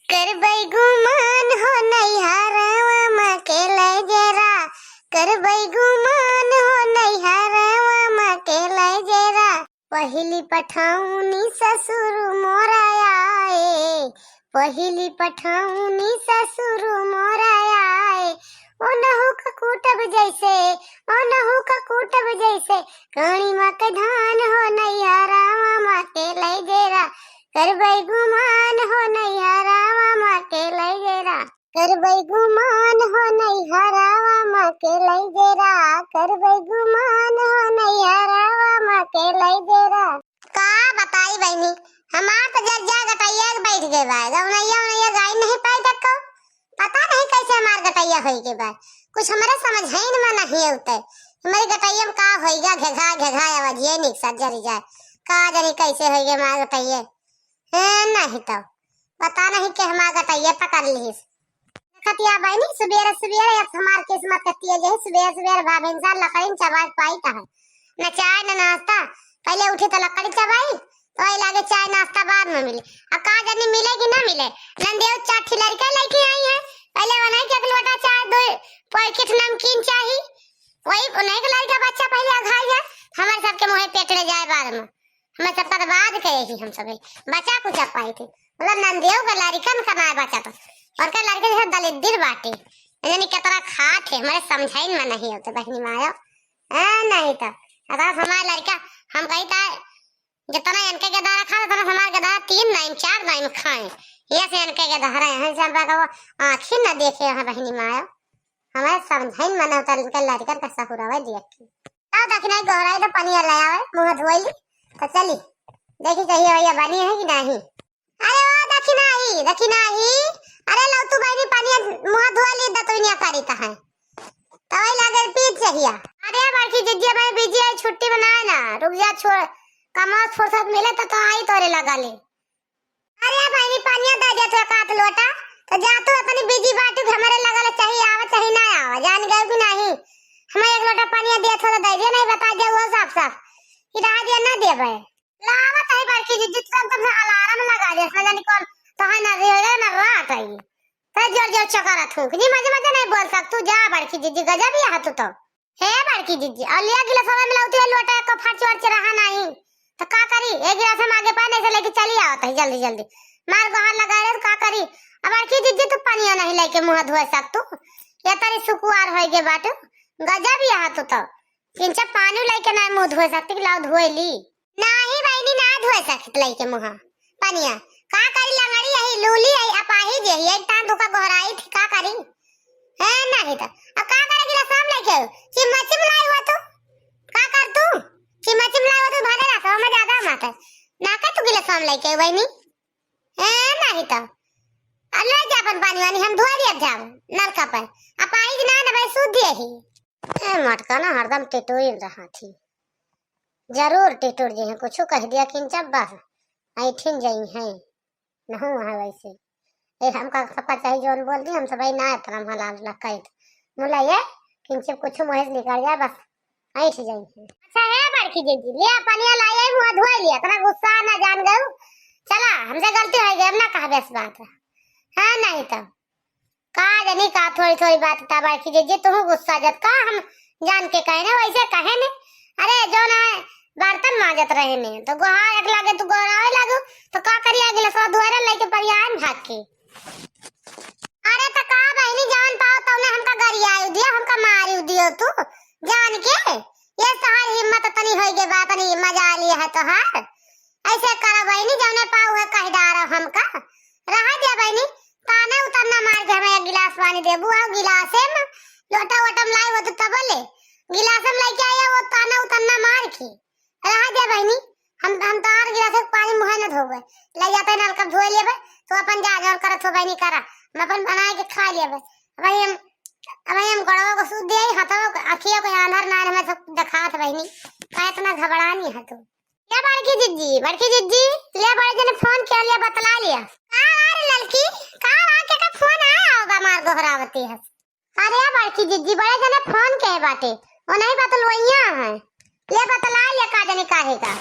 कर गुमान हो नैहरवा के ले जरा, कर गुमान हो नैहरवा के ले जरा। पहिली पठाउनी ससुर मोरा आए, पहिली पठाउनी ससुर मोरा आए। ओ नहु का कूटब जैसे, ओ नहु का कूटब जैसे, कणी माँ के धान हो नैहरवा माँ के ले जरा। कर गुमान हो नैहरवा माँ के ले जरा, कर गुमान हो नैहरवा माँ के ले जरा, कर गुमान हो नैहरवा माँ के ले जरा। का बताई बहनी, हमार तो जब जा गटैया बैठ गए बा, जब नैया गाय नहीं पाई तक को पता नहीं कैसे हमार गटैया होई के बा। कुछ हमारे समझ ही में नहीं होते, हमारी गटैया में का होईगा, घेघा घेघा आवाज ये निक सजरी जाए, का जानी कैसे होई गे हमार गटैया। नहीं तो पता नहीं कि हमार गटैया पकड़ ली खतिया बहनी। सुबेरे सुबेरे हमार किस्मत कतिया जे सुबेरे सुबेरे भाभी इंसान लकड़ी चबाई पाई कहा न चाय न नाश्ता। पहले उठी तो लकड़ी चबाई, तो आई लागे चाय नाश्ता बाद में मिले। अब का जानी मिले कि ना मिले। नंदेव चाठी लड़का लेके आई है, पहले बनाई के एक लोटा चाय, दो पैकेट नमकीन चाहिए, वही उन्हीं के लड़का बच्चा पहले खाई है। हमारे सबके मुंह पेटने जाए बाद में, हमें सबका बाद कहे ही हम सब बचा कुछ पाई थे। मतलब नंदेव का लड़कन का ना बचा तो और का लड़के जैसे दलिद्र बाटे यानी कितना खाट है, हमारे समझाइन में नहीं होते बहनी माया। नहीं तो अगर हमारा लड़का हम कहता है जितना इनके के दारा खा उतना हमारे के दारा 3 टाइम 4 टाइम खाए, ये से इनके के दारा है सब का वो आंखें न देखे है बहनी माया। हमारे समझाइन में नहीं होता इनके लड़कन का सहुरावे देखी। अब दखिनाई गहराई तो पानी ले आवे मुंह धोइली तो चली देखी कहिए भैया बनी है कि नहीं। अरे ओ दखिनाई दखिनाई, अरे लो तू बहनी पानी मुंह धोआ ली दतुनिया करी ता है तवई लगे पीछ चाहिए। अरे बाकी जिज्जी भाई बीजी है छुट्टी बनाए ना, रुक जा छोड़ कमा फुर्सत मिले तो आई तोरे लगा ले। अरे बहनी पानी दे दे तो काट लोटा तो जा तू अपनी बीजी बाटू हमारे लगल चाहिए आवे चाहिए ना आवे जान गए कि नहीं। हमें एक लोटा पानी दे तो दे दे, नहीं बता दे वो साफ साफ इरा दे ना दे भाई लावा तई बाकी जिज्जी तुम अलार्म लगा दे ना जानी कौन तो है ना रे ना रात आई तो जोर जोर चकरा थूक जी मजे मजे नहीं बोल सक तू जा बड़की जिज्जी गजब ही हाथ तो है बड़की जिज्जी। और लिया गिलास में मिलाती है लोटा को फट चोट से रहा नहीं तो का करी, एक गिलास हम आगे पानी से लेके चली आवत है जल्दी जल्दी मार गहर लगा रे तो का करी। अब बड़की जिज्जी तू पानी नहीं लेके मुंह धोए सक तू ये तारी सुकुआर होई गे बाटू गजब ही हाथ तो किंचा पानी लेके ना मुंह धोए सकती लाओ धोए ली नहीं बहनी ना धोए सकत लेके मुंह पानिया का करी लंगड़ी यही लूली है अपाही जे एक टांग दुका गहराई थी का करी है नहीं तो अब का करेगी रसम लेके चिम्मच मिलाई हुआ तू का कर तू चिम्मच मिलाई हुआ तू भाले ना समझ ज्यादा मत ना का तू गिला सम लेके बहनी है नहीं तो अल्लाह जा अपन पानी वानी हम धोए दिया जाओ नलका पर अपाही ना ना भाई शुद्ध यही ए मटका ना हरदम टिटोई रहा थी जरूर टिटोर जे है कुछ कह दिया किंचा बस ऐठिन जाई है नहीं वहाँ वैसे एक हमका सपा चाहिए जोन बोल दी हम सब ना तरम हलाल लकाई मुला ये किंचे कुछ मोहस निकल जाए बस ऐठ जाई है। अच्छा है बड़की जी ले पानी लाए मुंह धोए लिया तना गुस्सा ना जान गयो चला हमसे गलती हो गई अब ना कहा बेस बात है नहीं तो का जानी का थोड़ी थोड़ी बात ता बड़की जी तुम गुस्सा जत का हम जान के कहे ना वैसे कहे ने। अरे जो ना बर्तन माजत रहे ने तो गोहा एक लागे तू गोरावे लागू तो का करी अगले सो धोरे लेके परियान भाग के। अरे तो का बहनी जान पाओ तो ने हमका गरियाई दिया हमका मारी दियो तू जान के ये सहार हिम्मत तनी होई गे बात नहीं मजा लिया है तो हार ऐसे करा बहनी जौने पाऊ है कह डारा हमका रहा दे बहनी ताने उतरना मार के हमें एक गिलास पानी दे बुआ गिलासे में लोटा वटम लाई वो तो तबले गिलास में लेके आया वो ताना उतरना मार के रहा दे बहनी हम तार गिलास में पानी मुंह न धोबे ले जाते नलका धोए लेबे तो अपन जा जोर करत हो बहनी करा हम अपन बनाए के खा लेबे। अब हम गड़वा को सूद दे हाथों को अखियों को अंदर ना में सब दिखात बहनी का इतना घबरानी है तू ये बड़की जिज्जी ले बड़े जने फोन कर लिया बतला लिया अरे लड़की का आके का फोन आया होगा मार गोहरावती है। अरे बड़की जिज्जी बड़े जने फोन के बाटे वो नहीं बतलवैया है ले बतला लिया का जाने काहे का।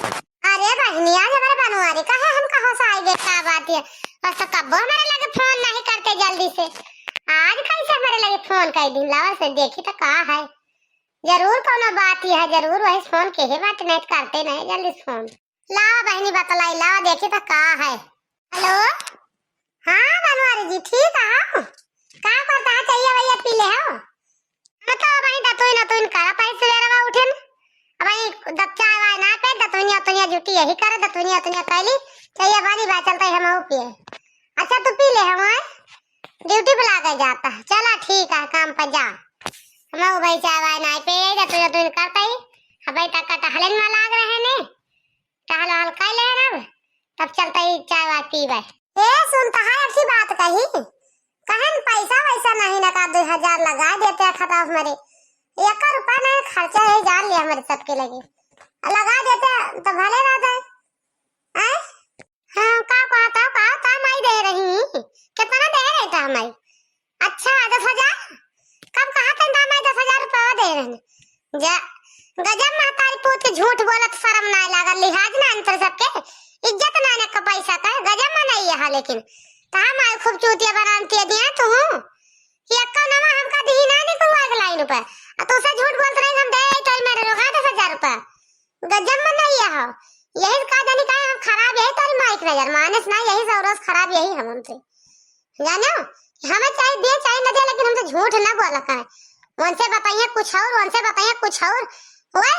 अरे बहनी आज हमारे बनवारी का है हम कहां से आए का बात है बस कब हमारे लगे फोन कैसे आज कैसे हमारे लगे फोन कर दिन लावा से देखी तो का है। जरूर कोनो बात ही है, जरूर वही फोन के ही बात नहीं करते नहीं जल्दी फोन लावा बहनी बतलाई लावा देखी तो का है। हेलो हाँ बनवारी जी ठीक है का करता है चाहिए भैया पी ले हो मतलब भाई दतोई न तो इन करा पैसे ले रहा उठन भाई दच्चा आवा ना पे दतुनिया जुटी यही करे दतुनिया कैली चाहिए बानी बा चलता है हम पिए। अच्छा तू पी ले हम ड्यूटी पे ला के जाता चला ठीक है काम पर जा हम भाई चाय वाय ना पे दतुनिया करता ही भाई तक टहलन में लाग रहे ने टहल हल कर ले अब तब चलता ही चाय वाय पीबे। ए सुनता है अच्छी बात कही कहन पैसा वैसा नहीं ना का 2000 लगा देते खाता हमारे 1 रुपया नहीं खर्चा है जान लिया हमारे सबके लगे लगा देते तो भले रहता है। हाँ का माई दे रही कितना दे रहे था माई। अच्छा 10,000 कब कहा था माई 10,000 रुपया दे रहे जा गजब महतारी पूत के झूठ बोलत शर्म ना लगा लिहाज ना अंतर सबके इज्जत ना ने का पैसा का गजब में नहीं है लेकिन ता माई खूब चूतिया बनाती दिया तू ये अक्का नवा हमका दी ना नहीं को आग लाइन पे तो से झूठ बोलत रही हम दे तो मेरे रोगा 10,000 रुपया गजब में नहीं है यही का जानी का हम खराब यही तारी माइक नजर मानस ना यही सौरस खराब यही हम हमसे जानो हमें चाहे दे चाहे न दे लेकिन हमसे झूठ ना बोला का उनसे बताइए कुछ और उनसे बताइए कुछ और ओए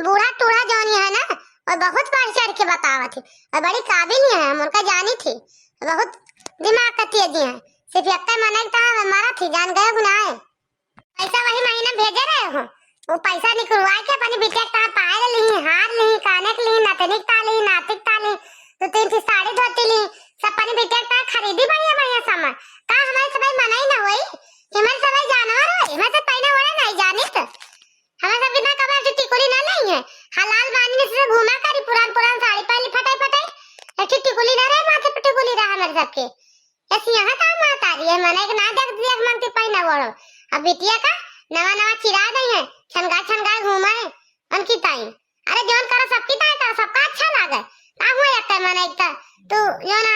बूढ़ा टूढ़ा जोनी है ना और बहुत बढ़ चढ़ के बतावत थी और बड़ी काबिल है हम उनका जानी थी बहुत दिमाग का तेज है सिर्फ एक मना था मारा थी जान गए गुनाह पैसा वही महीना भेजे रहे हो वो पैसा निकलवा के अपनी बिटिया का पायल ली हार ली कानक ली नतनिक ली नातिक ली तो 3 साड़ी धोती ली सब अपनी बिटिया का खरीदी बढ़िया सामान का हमारे सब मना ही ना हुई हमारे सब जानवर है हमारे सब पहले वाले नहीं जानी तो हमारे सब कितना कबार की टिकुली ना नहीं है हलाल बांधने से घुमा करी पुरान साड़ी पहले फटाई एक टिकुली ना रहे माथे पे टिकुली रहा हमारे सबके ऐसी यहाँ काम आता रही है मना के ना देख दिया मांगती पहना बड़ो अब बिटिया का नवा चिरा गई है छनगा घूमा है उनकी ताई अरे जोन करो सबकी ताई करो सबका अच्छा लागे ना हुए एक मना एक तो जो ना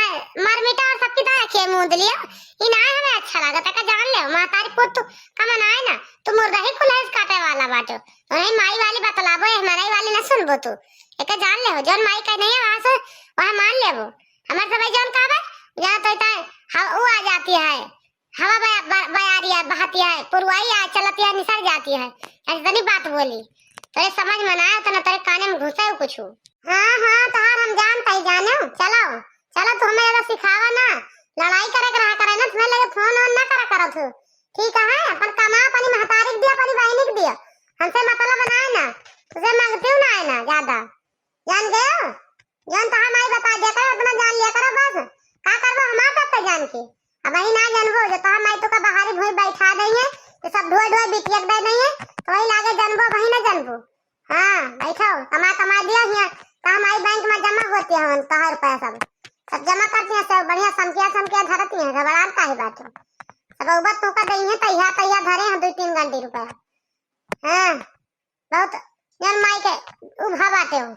मर मिटा और सबकी ताई के मुंह लिया इ ना हमें अच्छा लगा तक जान ले मातारी पुत का मनाए ना तू मुर्गा ही खुलेस काटे वाला बाटो वही माई वाली बतलाबो हमारी वाली ना सुनबो तू एक जान ले जोन माई का नहीं है वहां से वहां मान लेबो हमार सब जोन का बे या तो वो आ जाती है हवा बयारिया बहाती है पुरवाई आ चलती है निसर जाती है ऐसी बात बोली तेरे समझ में ना आया तो ना तेरे काने में घुसा कुछ हाँ तार हम जानता ही जाने चलो तो हमें ज्यादा सिखावा ना लड़ाई रहा करे ना तुम्हें लगे फोन ऑन ना करा तू ठीक है अपन कमा अपनी महतारी दिया अपनी बहनी दिया हमसे मतलब बनाए ना तुझे मांगती हूँ ना है ना ज्यादा जान गए जान तो हमारी बता दिया कर अपना जान लिया करो बस का करबो हमार तब जान के अब वही ना जानबो जो तो हम तो का बाहरी भोई बैठा दई है तो सब ढोए बिटिया दे दई है तो वही लागे जानबो वही ना जानबो। हां बैठो कमा दिया है तो हमारी बैंक में जमा होती है तोहर पैसा सब जमा करती है सब बढ़िया समकिया धरती है घबरान का है बात सब उबत तो का दई है तैया धरे हैं 2-3 घंटे रुपया। हां बहुत जन माई के उभा बाटे हो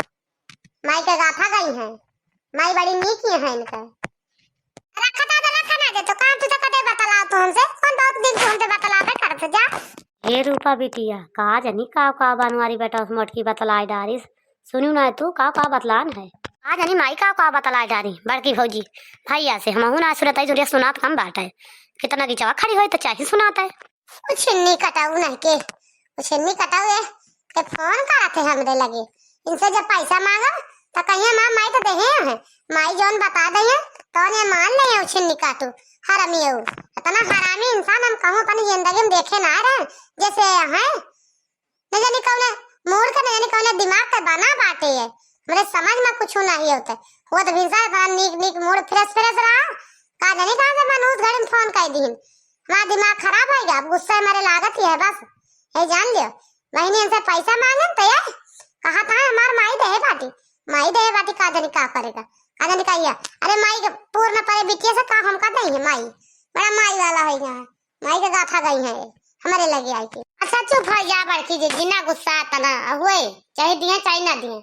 माई के गाथा गई है माई बड़ी नीक है इनका तो काम तू तो कदे बतलाओ तो हमसे कौन बहुत दिन से हमसे बतलाते करते जा हे रूपा बिटिया कहा जानी का बनवारी बेटा उस मोटकी बतलाई डारी सुनियो ना तू का बतलान है कहा जानी माई का बतलाई डारी बड़की भौजी भैया से हम ना सुनता है सुनात कम बात है कितना की चवा खड़ी हो तो चाहे सुनाता है कुछ नहीं कटाऊ नहीं कटाऊ है के फोन कराते हमरे लगे इनसे जब पैसा मांगो तो कहिए मां माई तो देहे है माई जोन बता दे तो ने मान नहीं है छिन्नी काटू हरामी है इतना हरामी इंसान हम कहूं अपनी जिंदगी में देखे ना रहे जैसे है न जानी कौन मूड का न जानी कौन दिमाग का बना बाटे है मेरे समझ में कुछ नहीं होता वो तो भिनसा था नीक मूड फ्रेश रहा का जानी कहां से मनूस घड़ी में फोन कर दीन हमारा दिमाग खराब हो गया गुस्सा मेरे लागत ही है बस ये जान लियो बहनी इनसे पैसा मांगे तो ये कहा था हमार माई दे बाटी का जानी का करेगा का जानी का ये अरे माई के पूर्ण पर बिटिया से का हम का दई है माई बड़ा माई वाला है यहाँ माई के गाथा गई है हमारे लगे आई थी। अच्छा चुप हो जा बड़की जी जिना गुस्सा तना हुए चाहे दिए चाहे ना दिए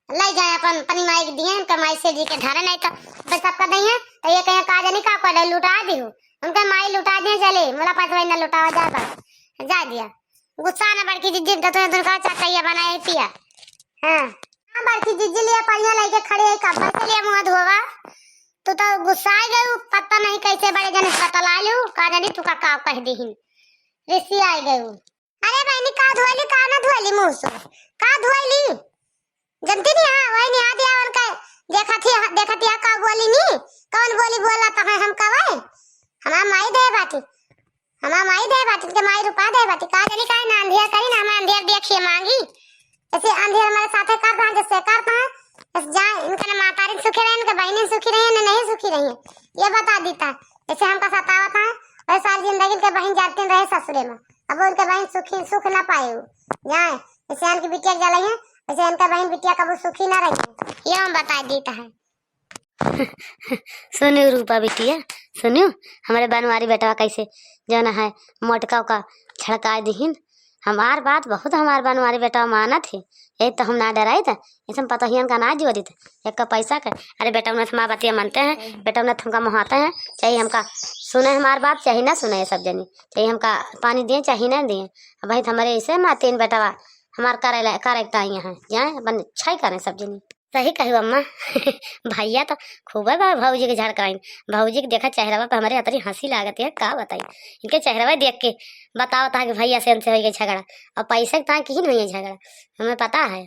ले जाए अपन अपनी माई के दिए कमाई से जी के धारे नहीं तो बस सबका दई है तो ये कहीं का जानी का लुटा दी हो उनका माई लुटा दिया चले मोला पैसा न लुटावा जा दिया गुस्सा न बड़की जिज्जी तो तुनका चाचा बनाए पिया हां हां बड़की जिज्जी लिया पानिया लेके खड़े है कब्बा से लिया मुंह धोवा तो गुस्सा आ गई पता नहीं कैसे बड़े जने बतला लू का जानी तू का कह दीहिन ऋषि आ गई अरे बहनी का धोली का ना धोली मुंह से का धोली जनती नहीं हां वही नहीं आ दिया उनका देखा थी का बोली नहीं कौन बोली बोला तो हम कवे हमारा माई दे बाती के माई रुपा दे बाती का जानी का ना अंधिया करी ना हम अंधिया देखिए मांगी ऐसे अंधिया हमारे साथे कर पा जैसे कर पा बस जाए इनका ना मातारी सुखी रहे इनके बहनी सुखी रही ना नहीं सुखी रही ये बता देता जैसे हमका सतावा था और सारी जिंदगी के बहन जाते रहे ससुरे में अब उनके बहन सुख ना पाए जाए जैसे इनकी बिटिया जलाई है वैसे इनका बहन बिटिया कभी सुखी ना रही ये हम बता देता है सुनियो रूपा बिटिया सुनियो हमारे बनवारी बेटवा कैसे जो न है मोटका का छड़का दीहिन हमार बात बहुत हमार बनवारी बेटा माना थे यही तो हम ना डराए थे ऐसा पता ही उनका ना जीवा देते एक का पैसा का अरे बेटा उन्हें हमारा बातिया मानते हैं बेटा उन्हें हमका मुहाते हैं चाहिए हमका सुने हमार बात चाहिए ना सुने सब जनी चाहिए हमका पानी दिए चाहिए ना दिए भाई हमारे ऐसे माँ तीन बेटा हमार करेक्ट आई हैं जाए अपन छाई करें सब जनी सही कहू अम्मा भैया तो खूब है भाऊजी के झाड़ कराई भाऊजी के देखा चेहरा पे हमारे हतरी हंसी लागत है का बताई इनके चेहरा देख के बताओ था कि भैया से हमसे हो गई झगड़ा और पैसे का की नहीं है झगड़ा हमें पता है